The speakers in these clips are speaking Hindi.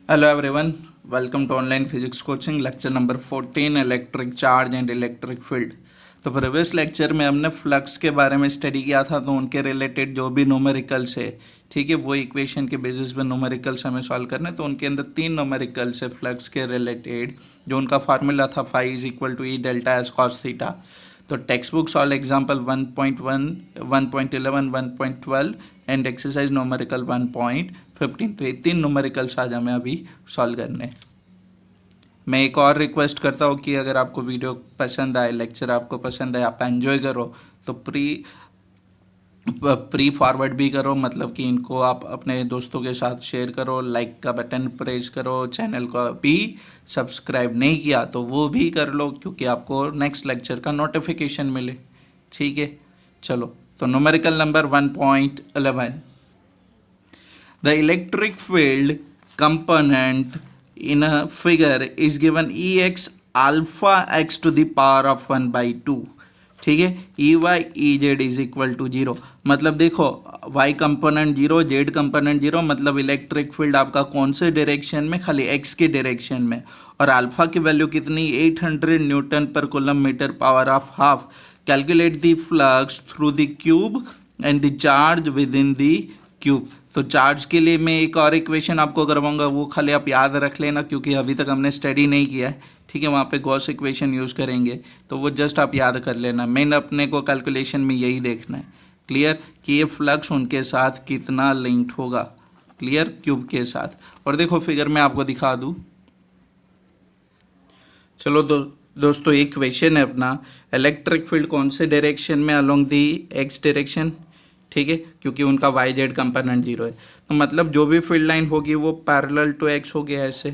Hello everyone, welcome to online physics coaching lecture number 14 electric charge and electric field. तो प्रीवियस लेक्चर में हमने फ्लक्स के बारे में स्टडी किया था, तो उनके रिलेटेड जो भी न्यूमेरिकल्स है, ठीक है, वो इक्वेशन के बेसिस पे न्यूमेरिकल्स हमें सॉल्व करने। तो उनके अंदर 3 न्यूमेरिकल्स है फ्लक्स के रिलेटेड, जो उनका फार्मूला था phi is equal to E delta S cos theta. तो textbook solve example 1.1, 1.11, 1.12 and exercise numerical 1.15। तो ये 3 न्यूमेरिकल्स आज हमें अभी सॉल्व करने हैं। मैं एक और रिक्वेस्ट करता हूँ कि अगर आपको वीडियो पसंद आए, लेक्चर आपको पसंद आए, आप एंजॉय करो, तो प्री फॉरवर्ड भी करो, मतलब कि इनको आप अपने दोस्तों के साथ शेयर करो, लाइक का बटन प्रेस करो, चैनल को भी सब्सक्राइब नहीं किया तो वो भी कर लो, क्योंकि आपको नेक्स्ट लेक्चर का नोटिफिकेशन मिले। ठीक है, चलो। तो numerical number 1.11, the electric field component in a figure is given ex alpha x to the power of 1/2। ठीक है, E Y E Z is equal to 0। मतलब देखो, y कंपोनेंट 0, z कंपोनेंट 0, मतलब इलेक्ट्रिक फील्ड आपका कौन से डायरेक्शन में, खाली x के डायरेक्शन में। और अल्फा की वैल्यू कितनी, 800 न्यूटन पर coulomb metre power of half. Calculate the flux through the cube and the charge within the cube. तो चार्ज के लिए मैं एक और इक्वेशन आपको करवाऊंगा, वो खाली आप याद रख लेना, क्योंकि अभी तक हमने स्टडी नहीं किया है। ठीक है, वहाँ पे गॉस इक्वेशन यूज़ करेंगे, तो वो जस्ट आप याद कर लेना। मेन अपने को कैलकुलेशन में यही देखना है, क्लियर, कि ये फ्लक्स उनके साथ कितना लिंक्ड होगा, क्लियर, क्यूब के साथ। और देखो फिगर में आपको दिखा दूँ। चलो दोस्तों, एक क्वेश्चन है अपना, इलेक्ट्रिक फील्ड कौन से डायरेक्शन में, अलोंग दी एक्स डायरेक्शन। ठीक है, क्योंकि उनका वाई जेड कंपोनेंट 0 है, तो मतलब जो भी फील्ड लाइन होगी वो पैरेलल टू एक्स होगी ऐसे।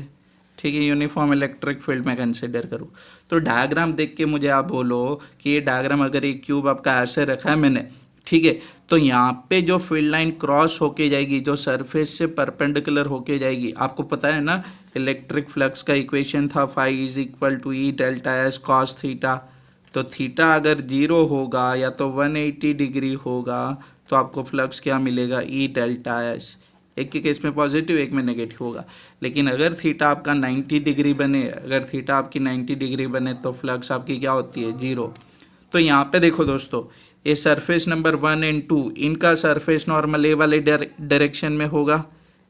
ठीक है, यूनिफॉर्म इलेक्ट्रिक फील्ड में कंसिडर करूँ तो डायग्राम देख के मुझे आप बोलो कि ये डायग्राम, अगर एक क्यूब आपका ऐसे रखा है मैंने, ठीक है, तो यहाँ पे जो फील्ड लाइन क्रॉस होके जाएगी, जो सरफेस से परपेंडिकुलर होके जाएगी, आपको पता है ना, इलेक्ट्रिक फ्लक्स का इक्वेशन था phi is equal to E delta S cos theta. तो थीटा अगर 0 होगा या तो 180 डिग्री होगा, तो आपको फ्लक्स क्या मिलेगा, ई डेल्टा एस। एक के केस में पॉजिटिव, एक में नेगेटिव होगा। लेकिन अगर थीटा आपका 90 डिग्री बने, अगर थीटा आपकी 90 डिग्री बने, तो फ्लक्स आपकी क्या होती है, 0। तो यहाँ पे देखो दोस्तों, ये सरफेस नंबर 1 एंड 2, इनका सरफेस नॉर्मल ए वाले डायरेक्शन में होगा,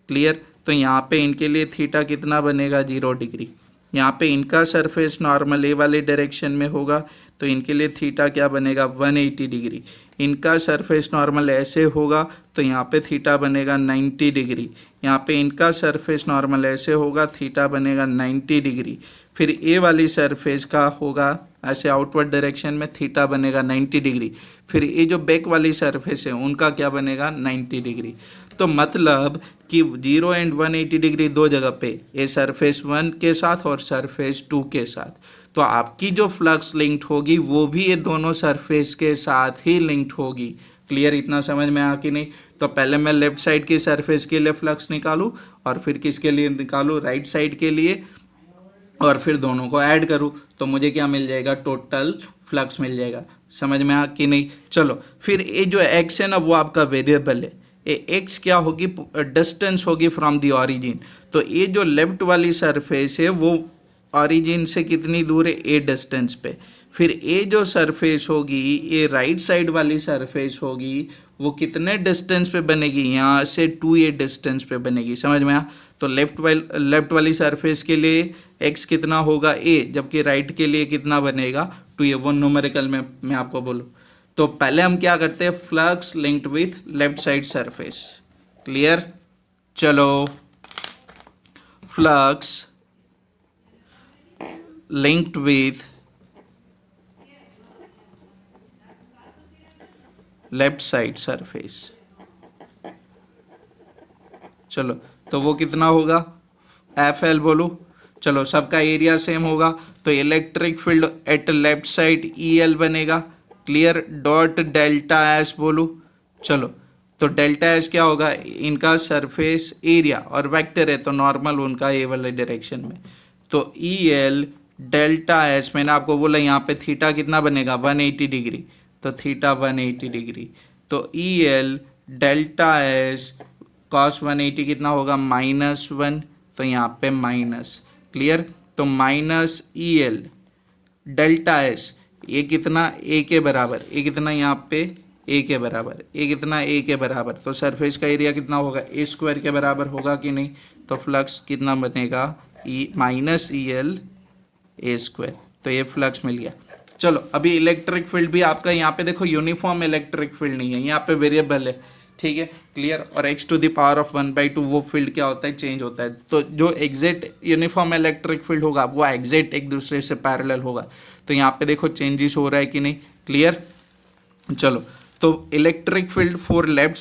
क्लियर। तो यहाँ पे इनके लिए थीटा कितना बनेगा, 0 डिग्री। यहाँ पे इनका सरफेस नॉर्मल ए वाले डायरेक्शन में होगा, तो इनके लिए थीटा क्या बनेगा, 180 डिग्री। इनका सरफेस नॉर्मल ऐसे होगा, तो यहाँ पे थीटा बनेगा 90 डिग्री। यहाँ पे इनका सरफेस नॉर्मल ऐसे होगा, थीटा बनेगा 90 डिग्री। फिर ए वाली सरफेस का होगा ऐसे आउटवर्ड डायरेक्शन में, थीटा बनेगा 90 डिग्री। फिर ये जो बैक वाली सरफेस है उनका क्या बनेगा, 90 डिग्री। तो मतलब कि 0 एंड 180 डिग्री दो जगह पे, ये सरफेस 1 के साथ और सरफेस 2 के साथ। तो आपकी जो फ्लक्स लिंक्ड होगी वो भी ये दोनों सरफेस के साथ ही लिंक्ड होगी। क्लियर, इतना समझ में आ कि नहीं। तो पहले मैं लेफ्ट साइड की सरफेस के लिए फ्लक्स निकालूँ, और फिर किसके लिए निकालूँ, राइट साइड के लिए, और फिर दोनों को ऐड करूँ, तो मुझे क्या मिल जाएगा, टोटल फ्लक्स मिल जाएगा। समझ में आ कि नहीं। चलो, फिर ये जो एक्स है ना, वो आपका वेरिएबल है। ये एक्स क्या होगी, डिस्टेंस होगी फ्रॉम दी ऑरिजिन। तो ये जो लेफ्ट वाली सरफेस है वो ऑरिजिन से कितनी दूर है, ए डिस्टेंस पे। फिर ये जो सरफेस होगी, ये राइट साइड वाली सरफेस होगी, वो कितने डिस्टेंस पे बनेगी, यहाँ से 2a डिस्टेंस पे बनेगी। समझ में आ। तो लेफ्ट वाली सरफेस के लिए x कितना होगा, a, जबकि राइट के लिए कितना बनेगा, 2a। वो न्यूमेरिकल में मैं आपको बोलूँ। तो पहले हम क्या करते हैं, flux linked with left side surface. Clear, चलो, flux linked with left side surface. चलो, तो वो कितना होगा, एफ एल बोलो। चलो, सबका एरिया सेम होगा, तो electric field at left side E L बनेगा। क्लियर, डॉट डेल्टा एस बोलो। चलो, तो डेल्टा एस क्या होगा, इनका सरफेस एरिया, और वेक्टर है तो नॉर्मल उनका ए वाले डायरेक्शन में। तो ई एल डेल्टा एस, मैंने आपको बोला यहाँ पे थीटा कितना बनेगा, 180 डिग्री। तो थीटा 180 डिग्री। तो E L delta S cos 180 कितना होगा, -1 तो यहाँ पे माइनस, क्लियर। तो minus E L delta S, ये कितना ए के बराबर, ये कितना यहाँ पे ए के बराबर, ये कितना ए के बराबर, तो सरफेस का एरिया कितना होगा, ए स्क्वायर के बराबर होगा कि नहीं। तो फ्लक्स कितना बनेगा, E minus E L a square. तो ये फ्लक्स मिल गया। चलो अभी इलेक्ट्रिक फील्ड भी आपका यहाँ पे देखो यूनिफॉर्म इलेक्ट्रिक फील्ड नहीं है, यहाँ पे वेरिएबल है, ठीक है, क्लियर। और x to the power of 1/2 वो फील्ड क्या होता है, चेंज होता है। तो जो एग्जैक्ट यूनिफॉर्म इलेक्ट्रिक फील्ड होगा वो एग्जैक्ट एक दूसरे से पैरेलल होगा। तो यहाँ पे देखो चेंजेस हो रहा है कि नहीं, क्लियर। चलो तो electric field for left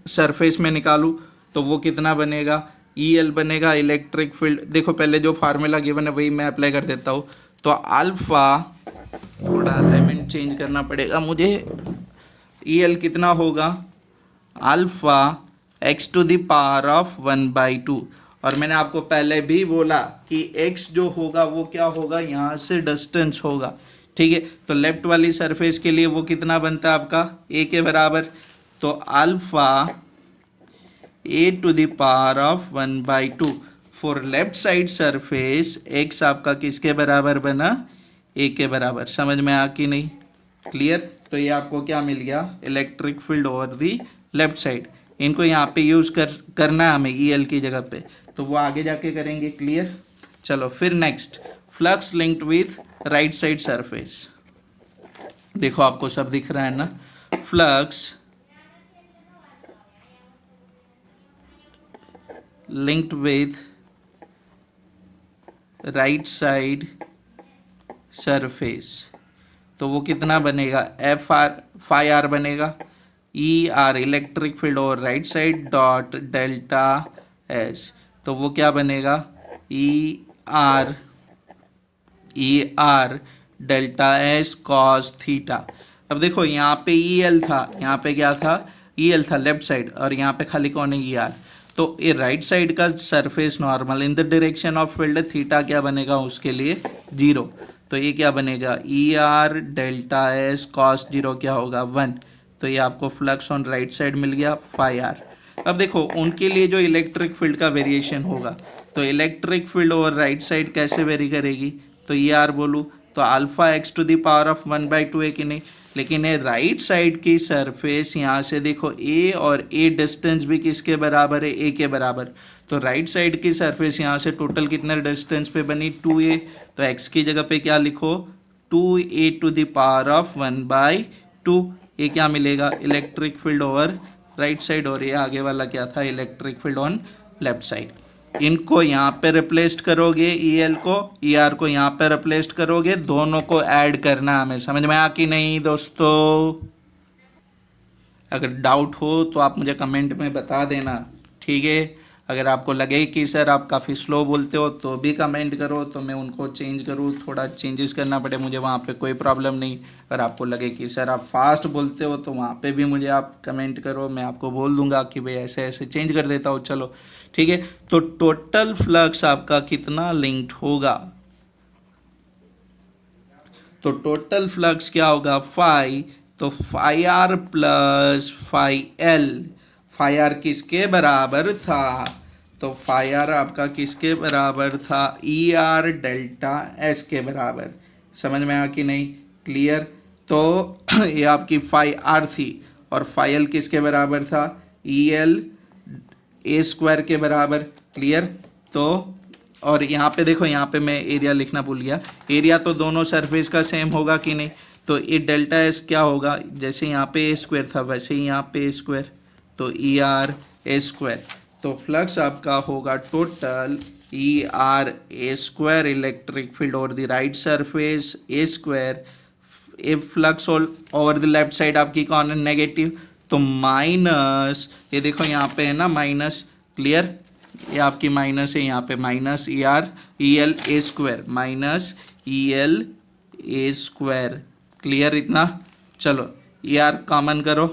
surface में निकालूँ तो वो कितना बनेगा, ई एल बनेगा। इलेक्ट्रिक फील्ड देखो पहले जो फार्मूला गिवन है वही मैं अप्लाई कर देता हूँ। तो अल्फा, थोड़ा अलाइनमेंट चेंज करना पड़ेगा मुझे, ई एल कितना होगा, alpha x to the power of 1/2। और मैंने आपको पहले भी बोला कि x जो होगा वो क्या होगा, यहाँ से डिस्टेंस होगा, ठीक है। तो लेफ्ट वाली सरफेस के लिए वो कितना बनता है आपका, a के बराबर। तो alpha a to the power of 1/2 for left side surface, x आपका किसके बराबर बना, a के बराबर। समझ में आ कि नहीं, क्लियर। तो ये आपको क्या मिल गया, electric field over the left side. इनको यहाँ पे यूज़ करना है हमें ई एल की जगह पे, तो वो आगे जाके करेंगे, क्लियर। चलो फिर next, flux linked with right side surface. देखो आपको सब दिख रहा है ना, flux linked with right side surface, तो वो कितना बनेगा, एफ आर फाई आर बनेगा, E R electric field over right side dot delta S. तो वो क्या बनेगा, E R delta S cos theta. अब देखो यहाँ पे ई एल था, यहाँ पे क्या था, ई एल था लेफ्ट साइड, और यहाँ पे खाली कौन है, ई आर। तो ये राइट साइड का surface normal in the direction of field, theta क्या बनेगा उसके लिए, 0। तो ये क्या बनेगा, E R delta S cos 0 क्या होगा, 1। तो ये आपको फ्लक्स ऑन राइट साइड मिल गया, फाई आर। अब देखो उनके लिए जो इलेक्ट्रिक फील्ड का वेरिएशन होगा, तो electric field over right side कैसे वेरी करेगी, तो ई आर बोलूँ तो alpha X to the power of 1/2 है कि नहीं। लेकिन ये राइट साइड की सरफेस यहाँ से देखो ए और ए डिस्टेंस भी किसके बराबर है, ए के बराबर। तो राइट साइड की सरफेस यहाँ से टोटल कितने डिस्टेंस पे बनी, 2a। तो x की जगह पे क्या लिखो, 2a to the power of 1/2। ये क्या मिलेगा, electric field over right side, और ये आगे वाला क्या था, electric field on left side. इनको यहाँ पे रिप्लेस करोगे, ई एल को ई आर को यहाँ पे रिप्लेस करोगे, दोनों को ऐड करना हमें। समझ में आ कि नहीं दोस्तों। अगर डाउट हो तो आप मुझे कमेंट में बता देना, ठीक है। अगर आपको लगे कि सर आप काफ़ी स्लो बोलते हो तो भी कमेंट करो, तो मैं उनको चेंज करूँ, थोड़ा चेंजेस करना पड़े मुझे वहाँ पे, कोई प्रॉब्लम नहीं। अगर आपको लगे कि सर आप फास्ट बोलते हो तो वहाँ पे भी मुझे आप कमेंट करो, मैं आपको बोल दूंगा कि भाई ऐसे ऐसे चेंज कर देता हूँ। चलो ठीक है। तो टोटल फ्लक्स आपका कितना लिंक्ड होगा, तो टोटल फ्लक्स क्या होगा, फाई। तो phi R plus phi L, phi R किसके बराबर था, तो फाई आर आपका किसके बराबर था, ई आर डेल्टा एस के बराबर। समझ में आया कि नहीं, क्लियर। तो ये आपकी फाई आर थी, और फाई एल किसके बराबर था, ई एल ए स्क्वायर के बराबर, क्लियर। तो और यहाँ पे देखो, यहाँ पे मैं एरिया लिखना भूल गया, एरिया तो दोनों सरफेस का सेम होगा कि नहीं। तो ये डेल्टा एस क्या होगा, जैसे यहाँ पे ए स्क्वायर था वैसे ही यहाँ पे ए स्क्वायर, तो ई आर ए स्क्वायर। तो फ्लक्स आपका होगा total E R A square electric field over the right surface A square. A flux over the left side आपकी कौन है, नेगेटिव, तो माइनस, ये देखो यहाँ पे है ना माइनस, क्लियर। ये आपकी माइनस है, यहाँ पे minus E R E L a square minus E L a square, clear इतना। चलो ई आर कॉमन करो,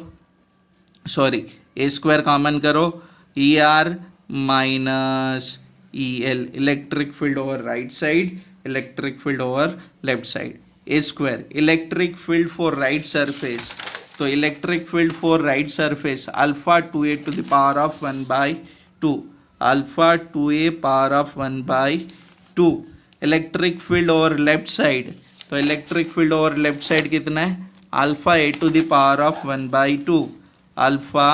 सॉरी ए स्क्वायर कॉमन करो, E R minus E L, electric field over right side, electric field over left side, a square electric field for right surface. तो electric field for right surface alpha 2a to the power of 1/2, alpha 2a power of 1/2। Electric field over left side, तो electric field over left side कितना है, alpha a to the power of 1/2, alpha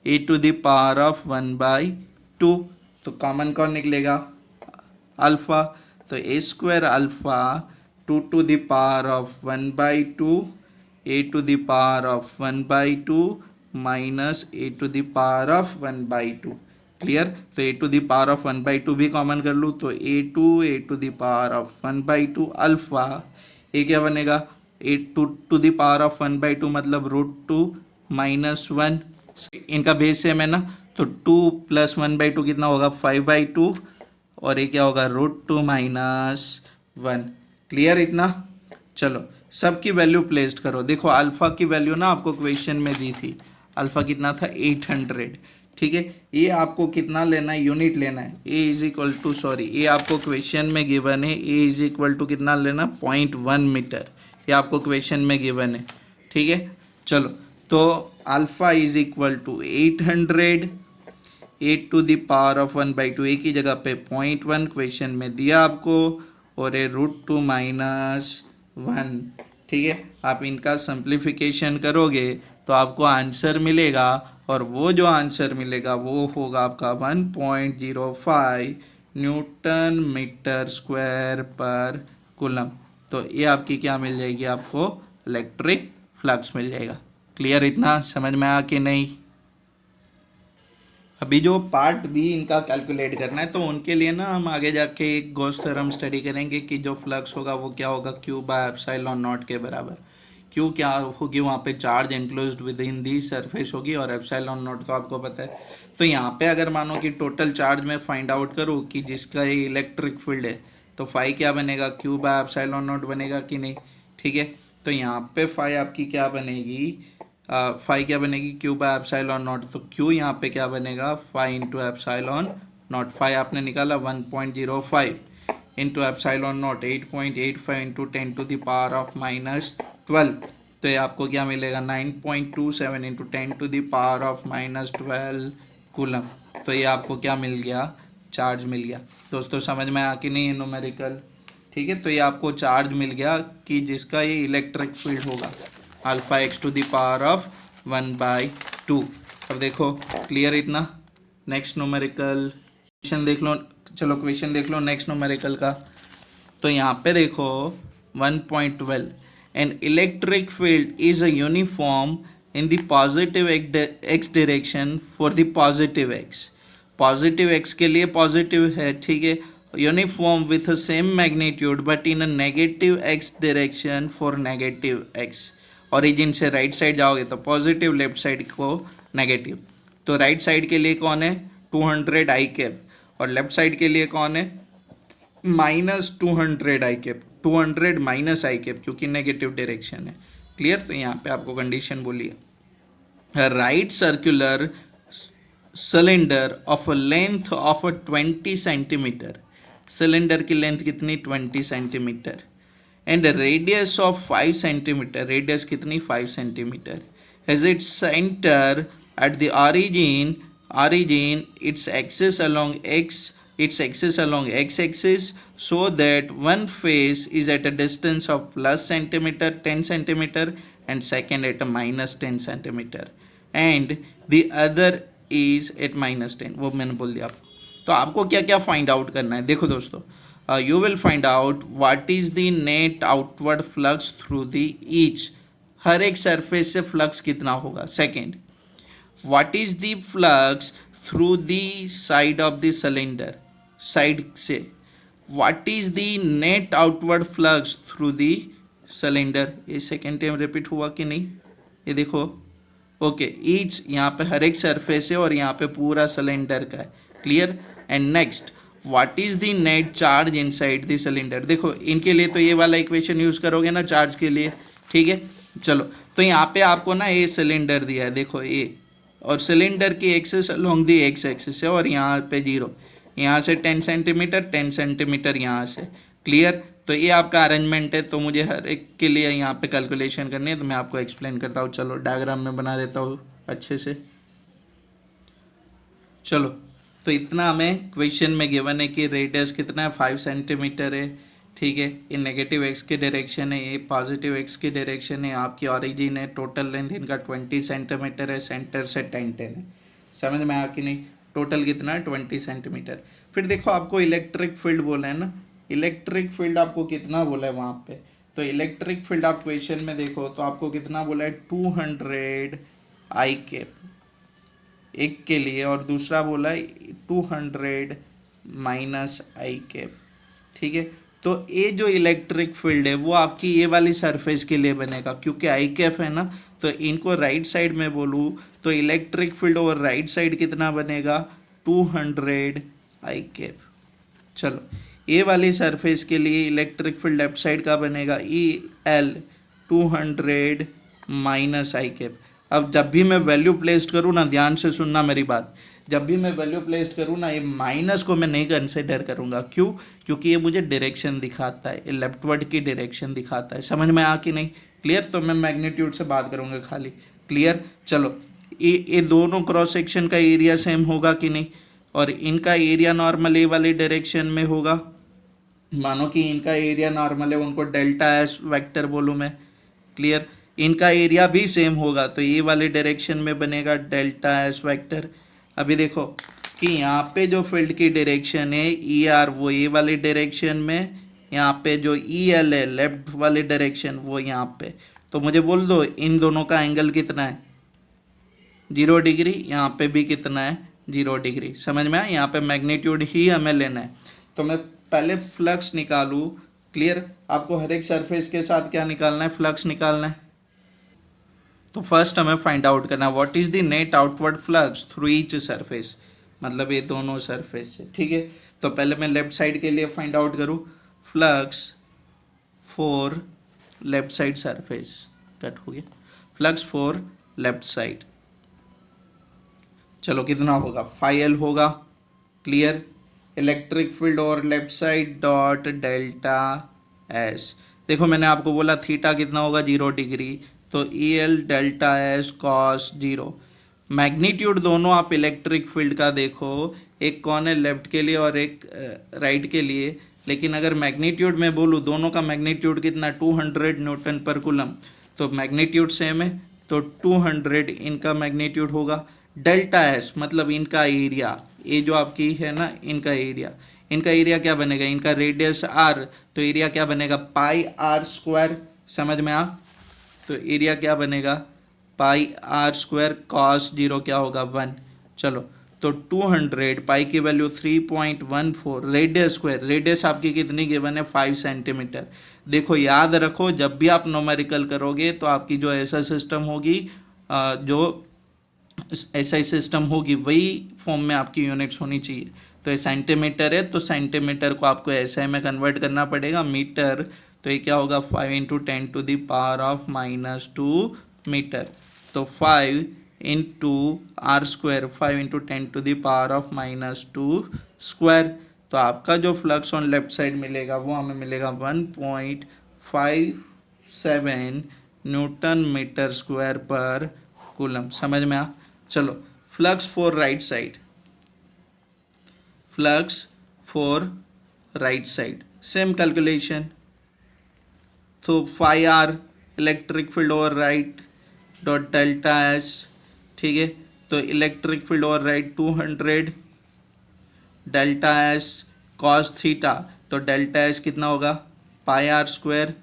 a to the power of 1/2। तो कॉमन कौन निकलेगा, अल्फा, तो a square alpha 2 to the power of 1/2 a to the power of 1/2 minus a to the power of 1/2। Clear, तो a to the power of 1/2 भी कॉमन कर लूँ तो a to the power of 1/2 alpha, ये क्या बनेगा, a to the power of 1/2 मतलब √2 माइनस 1, इनका बेस सेम है ना, तो 2 प्लस 1/2 कितना होगा 5/2 और ये क्या होगा √2 माइनस 1। क्लियर इतना। चलो सबकी वैल्यू प्लेस्ड करो। देखो अल्फा की वैल्यू ना आपको क्वेश्चन में दी थी, अल्फा कितना था 800, ठीक है। ये आपको कितना लेना है, यूनिट लेना है, ए इज इक्वल टू, सॉरी ये आपको क्वेश्चन में गिवन है, ए इज इक्वल टू कितना लेना 0.1 मीटर, ये आपको क्वेश्चन में गिवन है, ठीक है। चलो तो alpha is equal to 800, 8 to the power of 1/2, एक ही जगह पे 0.1 क्वेश्चन में दिया आपको, और ये √2 माइनस 1, ठीक है। आप इनका सिंप्लीफिकेशन करोगे तो आपको आंसर मिलेगा, और वो जो आंसर मिलेगा वो होगा आपका 1.05 न्यूटन मीटर स्क्वायर पर कूलम। तो ये आपकी क्या मिल जाएगी, आपको इलेक्ट्रिक फ्लक्स मिल जाएगा। क्लियर इतना, समझ में आया कि नहीं। अभी जो पार्ट बी इनका कैलकुलेट करना है, तो उनके लिए ना हम आगे जाके एक गॉस थ्योरम स्टडी करेंगे कि जो फ्लक्स होगा वो क्या होगा, क्यू बाय एप्सिलॉन नॉट के बराबर। क्यू क्या होगी, वहाँ पे charge enclosed with in the surface होगी, और एप्सिलॉन नॉट तो आपको पता है। तो यहाँ पे अगर मानो कि टोटल चार्ज में फाइंड आउट करूँ कि जिसका ये इलेक्ट्रिक फील्ड है, तो फाई क्या बनेगा, क्यू बाय एप्सिलॉन नॉट बनेगा कि नहीं, ठीक है। तो यहाँ पे फाई आपकी क्या बनेगी, फाई क्या बनेगी, क्यू बाय एप्सिलॉन नॉट, तो क्यू यहाँ पे क्या बनेगा phi into epsilon naught. Phi आपने निकाला 1.05 into epsilon naught 8.85 into 10 to the power of minus 12, तो ये आपको क्या मिलेगा 9.27 into 10 to the power of minus 12 coulomb. तो ये आपको क्या मिल गया, चार्ज मिल गया। दोस्तों समझ में आ कि नहीं है न्यूमेरिकल, ठीक है। तो ये आपको चार्ज मिल गया कि जिसका ये इलेक्ट्रिक फील्ड होगा alpha x to the power of 1/2। अब देखो क्लियर इतना। नेक्स्ट न्यूमेरिकल क्वेश्चन देख लो, चलो क्वेश्चन देख लो नेक्स्ट न्यूमेरिकल का। तो यहाँ पे देखो 1.12, an electric field is a uniform in the positive x direction for the positive x। Positive x के लिए पॉजिटिव है, ठीक है। Uniform with a same magnitude but in a negative x direction for negative x। Origin से राइट साइड जाओगे तो पॉजिटिव, लेफ्ट साइड को नेगेटिव। तो राइट साइड के लिए कौन है 200 आई कैप, और लेफ्ट साइड के लिए कौन है -200 आई कैप, 200 माइनस आई कैप, क्योंकि नेगेटिव डायरेक्शन है। क्लियर। तो यहाँ पे आपको कंडीशन बोली है, right circular cylinder of a length of 20 centimetre, cylinder की लेंथ कितनी 20 centimetre, and radius of 5 centimetre, radius कितनी 5 centimetre, has its centre at the origin its axis along x axis, so that one face is at a distance of plus centimeter 10 centimeter and second at a minus 10 centimeter and the other is at minus 10। वो मैंने बोल दिया आपको। तो आपको क्या क्या फाइंड आउट करना है, देखो दोस्तों, you will find out what is the net outward flux through the each, हर एक सरफेस से फ्लक्स कितना होगा। Second, what is the flux through the side of the cylinder, side से what is the net outward flux through the cylinder। ये सेकेंड टाइम रिपीट हुआ कि नहीं, ये देखो ओके। ईच यहाँ पे हर एक सरफेस है और यहाँ पे पूरा सिलेंडर का है। Clear. And next, what is the net charge inside the cylinder. देखो इनके लिए तो ये वाला इक्वेशन यूज करोगे ना चार्ज के लिए, ठीक है। चलो तो यहाँ पे आपको ना ये सिलेंडर दिया है, देखो ये, और सिलेंडर की axis along the x axis है, और यहाँ पे 0, यहाँ से 10 सेंटीमीटर 10 सेंटीमीटर यहाँ से। क्लियर। तो ये आपका अरेंजमेंट है। तो मुझे हर एक के लिए यहाँ पे कैलकुलेशन करनी है, तो मैं आपको एक्सप्लेन करता हूँ। चलो डायग्राम में बना देता हूँ अच्छे से। चलो तो इतना हमें क्वेश्चन में गिवन है कि रेडियस कितना है 5 सेंटीमीटर है, ठीक है। ये नेगेटिव एक्स की डायरेक्शन है, ये पॉजिटिव एक्स की डायरेक्शन है, आपकी ऑरिजिन है, टोटल लेंथ इनका 20 सेंटीमीटर है, सेंटर से 10 है। समझ में आया कि नहीं? टोटल कितना है 20 सेंटीमीटर। फिर देखो आपको इलेक्ट्रिक फील्ड बोला है ना, इलेक्ट्रिक फील्ड आपको कितना बोला है वहाँ पे, तो इलेक्ट्रिक फील्ड आप क्वेश्चन में देखो तो आपको कितना बोला है 200 आई कैप एक के लिए, और दूसरा बोला है 200 माइनस आई कैप, ठीक है। तो ये जो इलेक्ट्रिक फील्ड है वो आपकी ये वाली सरफेस के लिए बनेगा, क्योंकि आई कैप है ना, तो इनको राइट साइड में बोलूँ तो electric field over right side कितना बनेगा 200 आई कैप। चलो ये वाली सरफेस के लिए इलेक्ट्रिक फील्ड लेफ्ट साइड का बनेगा ई एल 200 माइनस आई कैप। अब जब भी मैं वैल्यू प्लेस करूँ ना, ध्यान से सुनना मेरी बात, जब भी मैं वैल्यू प्लेस करूँ ना, ये माइनस को मैं नहीं कंसिडर करूँगा। क्यों? क्योंकि ये मुझे डायरेक्शन दिखाता है, ये लेफ्टवर्ड की डायरेक्शन दिखाता है। समझ में आ कि नहीं? क्लियर? तो मैं मैग्नीट्यूड से बात करूँगा खाली। क्लियर? चलो ये दोनों क्रॉस सेक्शन का एरिया सेम होगा कि नहीं, और इनका एरिया नॉर्मल ए वाली डायरेक्शन में होगा। मानो कि इनका एरिया नॉर्मल है, उनको डेल्टा एस वेक्टर बोलूँ मैं। क्लियर? इनका एरिया भी सेम होगा, तो ये वाले डायरेक्शन में बनेगा डेल्टा एस वेक्टर। अभी देखो कि यहाँ पे जो फील्ड की डायरेक्शन है ई आर वो ये वाली डायरेक्शन में, यहाँ पे जो ई एल है लेफ्ट वाली डायरेक्शन वो यहाँ पे। तो मुझे बोल दो इन दोनों का एंगल कितना है 0 डिग्री, यहाँ पे भी कितना है 0 डिग्री। समझ में आया? यहाँ पे मैग्नीट्यूड ही हमें लेना है। तो मैं पहले फ्लक्स निकालूँ। क्लियर? आपको हर एक सरफेस के साथ क्या निकालना है? फ्लक्स निकालना है। तो फर्स्ट हमें फाइंड आउट करना है what is the net outward flux through each surface, मतलब ये दोनों सरफेस से, ठीक है। तो पहले मैं लेफ्ट साइड के लिए फाइंड आउट करूँ flux for left side surface, cut हो गया, फ्लक्स फॉर लेफ्ट साइड। चलो कितना होगा 5L होगा। क्लियर? इलेक्ट्रिक फील्ड और left side dot delta S. देखो मैंने आपको बोला थीटा कितना होगा 0 डिग्री, तो E L delta S cos 0। Magnitude दोनों आप इलेक्ट्रिक फील्ड का देखो, एक कौन है लेफ्ट के लिए और एक राइट के लिए, लेकिन अगर मैग्नीट्यूड में बोलूँ दोनों का मैग्नीट्यूड कितना 200 न्यूटन पर कूलम, तो मैग्नीट्यूड सेम है, तो 200 इनका मैग्नीट्यूड होगा। डेल्टा एस मतलब इनका एरिया, ये जो आपकी है ना इनका एरिया क्या बनेगा, इनका रेडियस आर, तो एरिया क्या बनेगा पाई आर स्क्वायर। समझ में आ? तो एरिया क्या बनेगा पाई आर स्क्वायर, कॉस 0 क्या होगा 1। चलो तो 200 पाई की वैल्यू 3.14, रेडियस स्क्वायर, रेडियस आपकी कितनी गिवन है 5 सेंटीमीटर। देखो याद रखो जब भी आप न्यूमेरिकल करोगे तो आपकी जो ऐसा सिस्टम होगी, जो एसआई सिस्टम होगी वही फॉर्म में आपकी यूनिट्स होनी चाहिए। तो ये सेंटीमीटर है, तो सेंटीमीटर को आपको एसआई में कन्वर्ट करना पड़ेगा। मीटर, तो ये क्या होगा 5 into 10 to the power of -2 metre. तो 5 into R square, 5 into 10 to the power of -2 square. तो आपका जो फ्लक्स ऑन लेफ्ट साइड मिलेगा वो हमें मिलेगा 1.57 न्यूटन मीटर स्क्वायर पर कूलम। समझ में आ? चलो flux for right side, flux for right side same calculation. तो 5R electric field over right dot delta S, ठीक है। तो electric field over right 200 delta S cos theta, तो डेल्टा एस कितना होगा पाई आर स्क्वायर,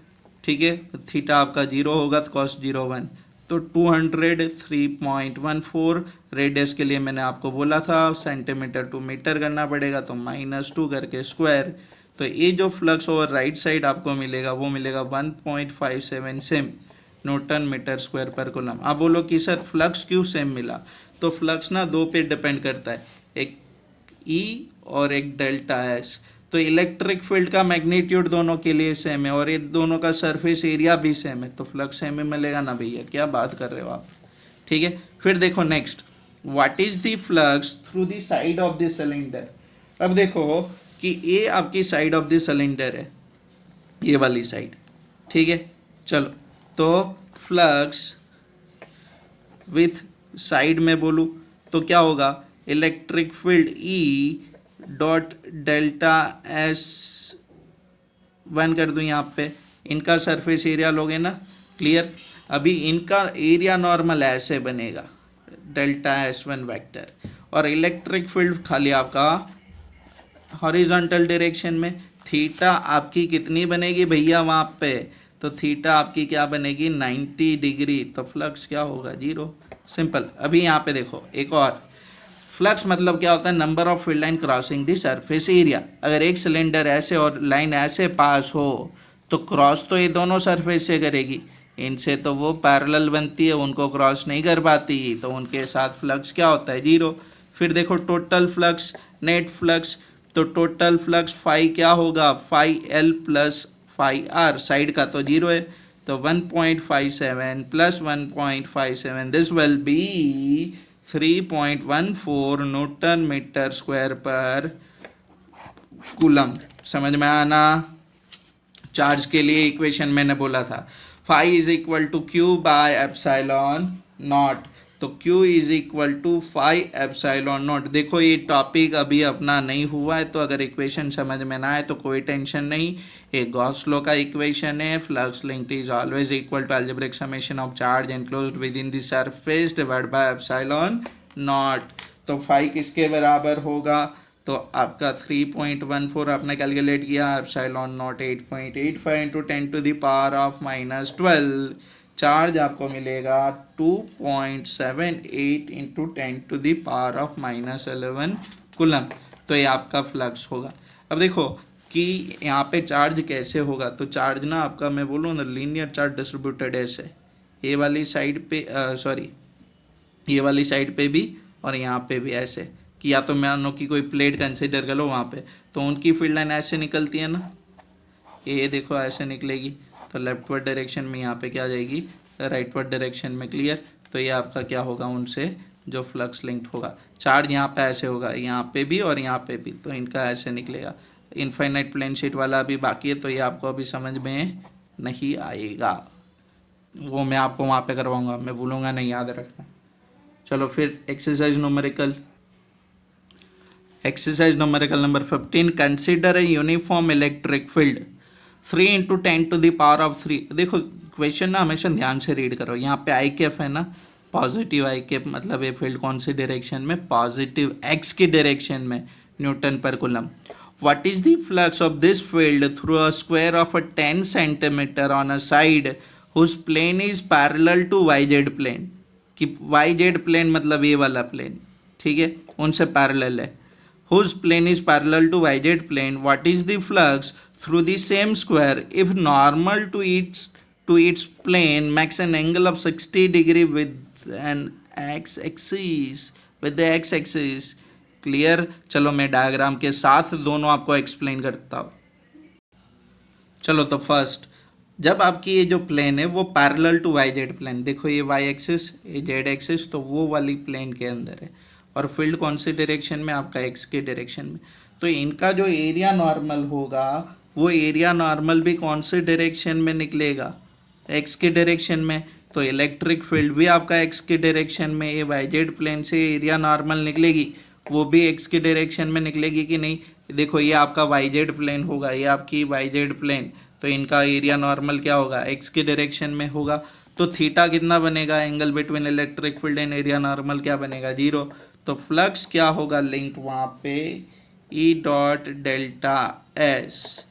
ठीक है। थीटा आपका 0 होगा तो कॉस 0 1, तो 200 3.14। रेडियस के लिए मैंने आपको बोला था सेंटीमीटर टू मीटर करना पड़ेगा, तो -2 करके स्क्वायर। तो ये जो फ्लक्स ओवर राइट साइड आपको मिलेगा वो मिलेगा 1.57 सेम न्यूटन मीटर स्क्वायर पर कूलम। आप बोलो कि सर फ्लक्स क्यों सेम मिला, तो फ्लक्स ना दो पे डिपेंड करता है, एक ई और एक डेल्टा एस। तो इलेक्ट्रिक फील्ड का मैग्नीट्यूड दोनों के लिए सेम है और ये दोनों का सरफेस एरिया भी सेम है, तो फ्लक्स सेम ही मिलेगा ना भैया, क्या बात कर रहे हो आप, ठीक है। फिर देखो next, what is the flux through the side of the cylinder. अब देखो कि ये आपकी साइड ऑफ द सिलेंडर है, ये वाली साइड, ठीक है। चलो तो फ्लक्स विथ साइड में बोलूँ तो क्या होगा, electric field E dot delta S one कर दूं यहाँ पे, इनका सरफेस एरिया लोगे ना, क्लियर। अभी इनका एरिया नॉर्मल ऐसे बनेगा डेल्टा एस वन वैक्टर, और इलेक्ट्रिक फील्ड खाली आपका हॉरिजॉन्टल डायरेक्शन में। थीटा आपकी कितनी बनेगी भैया वहाँ पे, तो थीटा आपकी क्या बनेगी 90 डिग्री, तो फ्लक्स क्या होगा 0, सिंपल। अभी यहाँ पे देखो एक और, फ्लक्स मतलब क्या होता है, number of field line crossing the surface area. अगर एक सिलेंडर ऐसे और लाइन ऐसे पास हो तो क्रॉस तो ये दोनों सरफेस से करेगी, इनसे तो वो पैरेलल बनती है, उनको क्रॉस नहीं कर पाती, तो उनके साथ फ्लक्स क्या होता है 0। फिर देखो टोटल फ्लक्स, नेट फ्लक्स, तो टोटल फ्लक्स फाई क्या होगा, phi L plus phi R, side का तो 0 है, तो 1.57 plus 1.57, this will be 3.14 newton metre square पर कूलम। समझ में आना। चार्ज के लिए इक्वेशन मैंने बोला था, phi is equal to Q by epsilon naught, तो Q is equal to phi epsilon naught. देखो ये टॉपिक अभी अपना नहीं हुआ है, तो अगर इक्वेशन समझ में ना आए तो कोई टेंशन नहीं, ये गॉस लॉ का इक्वेशन है, flux linked is always equal to algebraic summation of charge enclosed within the surface divided by epsilon naught. तो फाई किसके बराबर होगा, तो आपका 3.14 आपने कैलकुलेट किया, epsilon naught 8.85 into 10 to the power of -12, charge आपको मिलेगा 2.78 into 10 to the power of -11 coulomb. तो ये आपका फ्लक्स होगा। अब देखो कि यहाँ पे चार्ज कैसे होगा, तो चार्ज ना आपका मैं बोलूँ ना लीनियर चार्ज डिस्ट्रीब्यूटेड ऐसे, ये वाली साइड पे सॉरी ये वाली साइड पे भी और यहाँ पे भी ऐसे, कि या तो मानो कि कोई प्लेट कंसिडर कर लो वहाँ पे, तो उनकी फील्ड लाइन ऐसे निकलती है ना, ये देखो ऐसे निकलेगी, तो लेफ्टवर्ड डायरेक्शन में यहाँ पे क्या आ जाएगी, राइटवर्ड डायरेक्शन में, क्लियर। तो ये आपका क्या होगा, उनसे जो फ्लक्स लिंक्ड होगा। चार्ज यहाँ पे ऐसे होगा, यहाँ पे भी और यहाँ पे भी, तो इनका ऐसे निकलेगा। इनफाइनाइट प्लेन शीट वाला अभी बाकी है, तो ये आपको अभी समझ में नहीं आएगा, वो मैं आपको वहाँ पे करवाऊँगा, मैं भूलूँगा नहीं, याद रखना। चलो फिर exercise numerical number 15, consider a uniform electric field 3 into 10 to the power of 3। देखो क्वेश्चन ना हमेशा ध्यान से रीड करो, यहाँ पे आई कैप है ना, पॉजिटिव आई कैप, मतलब ये फील्ड कौन सी डायरेक्शन में, पॉजिटिव एक्स की डायरेक्शन में, न्यूटन पर coulomb. What is the flux of this field through a square of a 10 centimetre on a side whose plane is parallel to Y Z plane, कि वाई जेड प्लेन मतलब ये वाला प्लेन, ठीक है, उनसे पैरेलल है, whose plane is parallel to yz plane. What is the flux through the same square if normal to its plane makes an angle of 60 degree with an x-axis, with the x-axis? Clear. चलो मैं डायग्राम के साथ दोनों आपको एक्सप्लेन करता हूँ। चलो तो फर्स्ट, जब आपकी ये जो प्लेन है वो parallel to Y Z plane, देखो ये वाई एक्सिस ये जेड एक्सिस, तो वो वाली प्लेन के अंदर है, और फील्ड कौन सी डायरेक्शन में, आपका एक्स के डायरेक्शन में, तो इनका जो एरिया नॉर्मल होगा वो एरिया नॉर्मल भी कौन से डायरेक्शन में निकलेगा, एक्स के डायरेक्शन में। तो इलेक्ट्रिक फील्ड भी आपका एक्स के डायरेक्शन में, ये वाई जेड प्लेन से एरिया नॉर्मल निकलेगी, वो भी एक्स के डायरेक्शन में निकलेगी कि नहीं। देखो ये आपका वाई जेड प्लेन होगा, ये आपकी वाई जेड प्लेन, तो इनका एरिया नॉर्मल क्या होगा, एक्स के डायरेक्शन में होगा। तो थीटा कितना बनेगा, angle between electric field and area normal क्या बनेगा 0। तो फ्लक्स क्या होगा लिंक वहाँ पे, E dot delta S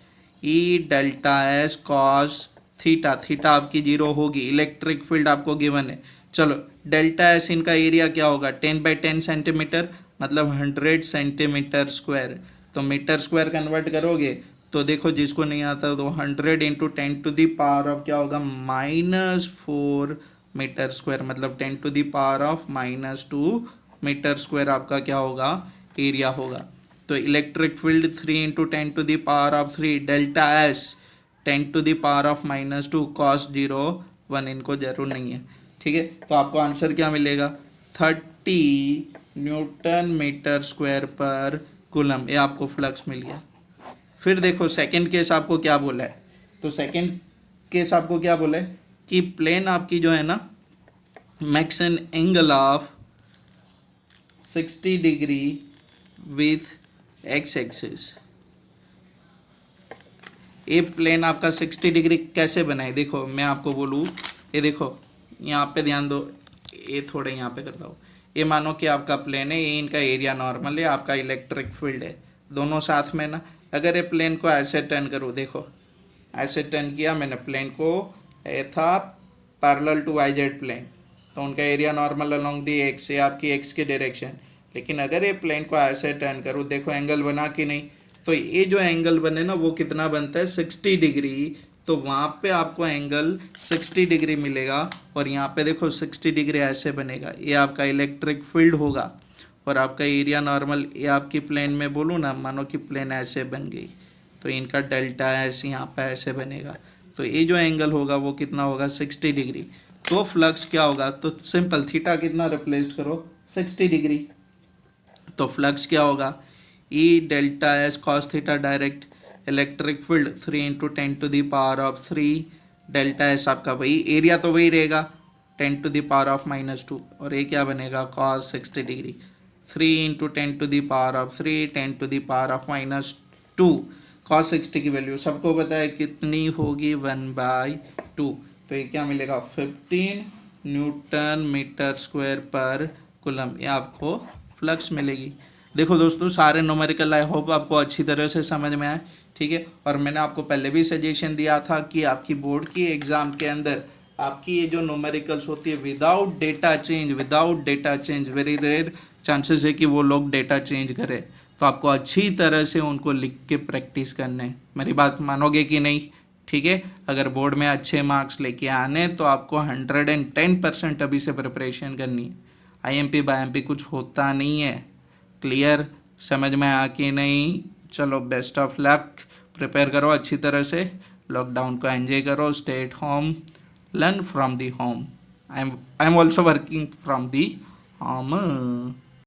cos theta, theta आपकी 0 होगी, इलेक्ट्रिक फील्ड आपको गिवन है। चलो डेल्टा एस इनका एरिया क्या होगा 10/10 सेंटीमीटर, मतलब 100 सेंटीमीटर स्क्वायर, तो मीटर स्क्वायर कन्वर्ट करोगे तो देखो जिसको नहीं आता तो 100 into 10 to the power of क्या होगा -4 मीटर स्क्वायर, मतलब 10 to the power of -2 metre square आपका क्या होगा, एरिया होगा। तो electric field 3 into 10 to the power of 3 delta S 10 to the power of -2 cos 0 1, इनको जरूर नहीं है, ठीक है। तो आपको आंसर क्या मिलेगा 30 न्यूटन मीटर स्क्वायर पर कूलम, ये आपको फ्लक्स मिल गया। फिर देखो सेकंड केस आपको क्या बोला है, तो सेकंड केस आपको क्या बोला है कि प्लेन आपकी जो है ना makes an angle of 60 degree with x axis. ये प्लेन आपका 60 डिग्री कैसे बनाए, देखो मैं आपको बोलूँ, ये देखो यहाँ पे ध्यान दो, ये थोड़े यहाँ पे करता हूँ। ये मानो कि आपका प्लेन है, ये इनका एरिया नॉर्मल है, आपका इलेक्ट्रिक फील्ड है, दोनों साथ में ना। अगर ये प्लेन को ऐसे टर्न करूँ, देखो ऐसे टर्न किया मैंने प्लेन को, ये था parallel to Y Z plane, तो उनका area normal along the X, ये आपकी एक्स की डायरेक्शन। लेकिन अगर ये प्लेन को ऐसे टर्न करूँ, देखो एंगल बना कि नहीं, तो ये जो एंगल बने ना वो कितना बनता है 60 डिग्री। तो वहाँ पे आपको एंगल 60 डिग्री मिलेगा, और यहाँ पे देखो 60 डिग्री ऐसे बनेगा, ये आपका इलेक्ट्रिक फील्ड होगा। और आपका एरिया नॉर्मल, ये आपकी प्लेन में बोलूँ ना, मानो कि प्लेन ऐसे बन गई, तो इनका डेल्टा ऐसे यहाँ पे ऐसे बनेगा, तो ये जो एंगल होगा वो कितना होगा 60 डिग्री। तो फ्लक्स क्या होगा, तो सिंपल थीटा कितना रिप्लेस करो 60 डिग्री, तो फ्लक्स क्या होगा ई delta S cos theta direct. Electric field 3 into 10⁻³ delta S, आपका वही एरिया तो वही रहेगा 10⁻⁻², और ये क्या बनेगा कॉस 60 डिग्री। 3 इंटू 10⁻³ 10⁻⁻², कॉस 60 की वैल्यू सबको पता है कितनी होगी 1/2, तो ये क्या मिलेगा 15 न्यूटन मीटर स्क्वायर पर कूलम, ये आपको फ्लक्स मिलेगी। देखो दोस्तों, सारे न्यूमेरिकल आई होप आपको अच्छी तरह से समझ में आए, ठीक है। और मैंने आपको पहले भी सजेशन दिया था कि आपकी बोर्ड की एग्जाम के अंदर आपकी ये जो न्यूमेरिकल्स होती है without data change, very rare chances है कि वो लोग डेटा चेंज करें, तो आपको अच्छी तरह से उनको लिख के प्रैक्टिस करना है। मेरी बात मानोगे कि नहीं, ठीक है। अगर बोर्ड में अच्छे मार्क्स लेके आने तो आपको 110% अभी से प्रिपरेशन करनी है। IMP बाईएमपी कुछ होता नहीं है। क्लियर, समझ में आ कि नहीं? चलो बेस्ट ऑफ लक, प्रिपेयर करो अच्छी तरह से, लॉकडाउन को एंजॉय करो, stay at home, learn from the home. I am also working from the home.